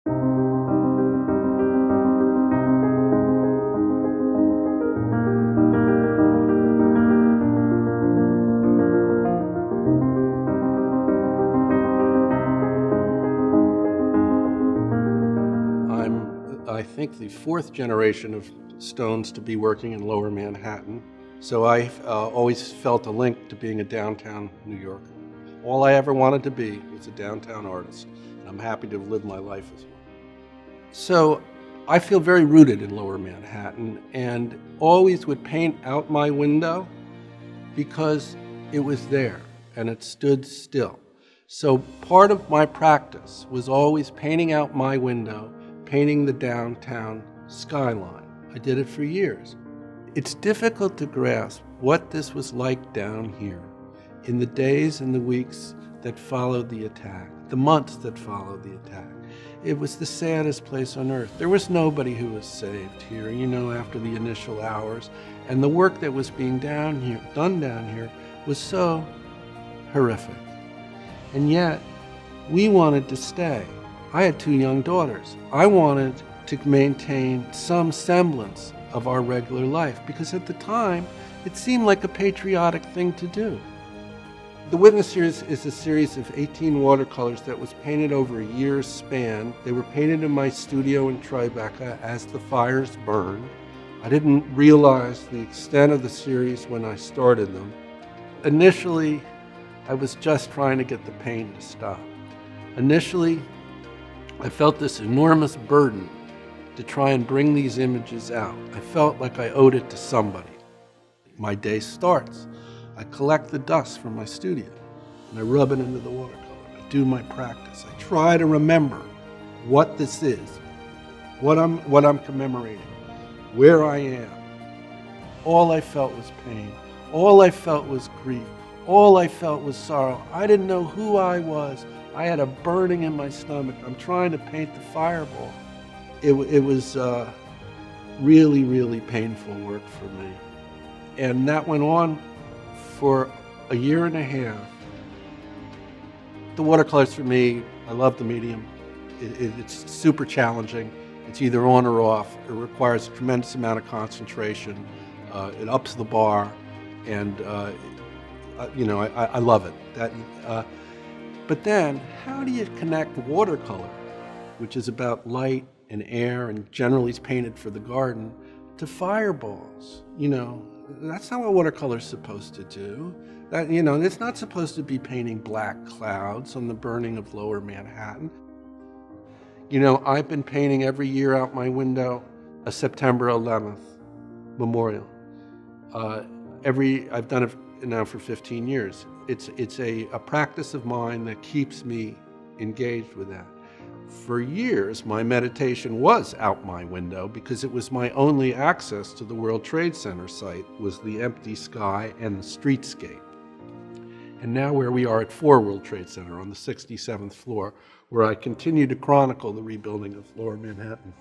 I think, the fourth generation of Stones to be working in Lower Manhattan. So I've always felt a link to being a downtown New Yorker. All I ever wanted to be was a downtown artist, and I'm happy to have lived my life as one. So I feel very rooted in Lower Manhattan, and always would paint out my window because it was there and it stood still. So part of my practice was always painting out my window, painting the downtown skyline. I did it for years. It's difficult to grasp what this was like down here in the days and the weeks that followed the attack, the months that followed the attack. It was the saddest place on earth. There was nobody who was saved here, after the initial hours. And the work that was being done down here was so horrific. And yet, we wanted to stay. I had 2 young daughters. I wanted to maintain some semblance of our regular life because at the time, it seemed like a patriotic thing to do. The Witness series is a series of 18 watercolors that was painted over a year's span. They were painted in my studio in Tribeca as the fires burned. I didn't realize the extent of the series when I started them. Initially, I was just trying to get the pain to stop. Initially, I felt this enormous burden to try and bring these images out. I felt like I owed it to somebody. My day starts. I collect the dust from my studio and I rub it into the watercolor. I do my practice. I try to remember what this is, what I'm commemorating, where I am. All I felt was pain. All I felt was grief. All I felt was sorrow. I didn't know who I was. I had a burning in my stomach. I'm trying to paint the fireball. It was really, really painful work for me. And that went on for a year and a half. The watercolors for me, I love the medium. It's super challenging. It's either on or off. It requires a tremendous amount of concentration. It ups the bar, and I love it. But then, how do you connect watercolor, which is about light and air and generally is painted for the garden, to fireballs? That's not what watercolor's supposed to do. It's not supposed to be painting black clouds on the burning of Lower Manhattan. I've been painting every year out my window a September 11th memorial. I've done it now for 15 years. It's a practice of mine that keeps me engaged with that. For years, my meditation was out my window because it was my only access to the World Trade Center site, was the empty sky and the streetscape. And now where we are at 4 World Trade Center on the 67th floor, where I continue to chronicle the rebuilding of Lower Manhattan.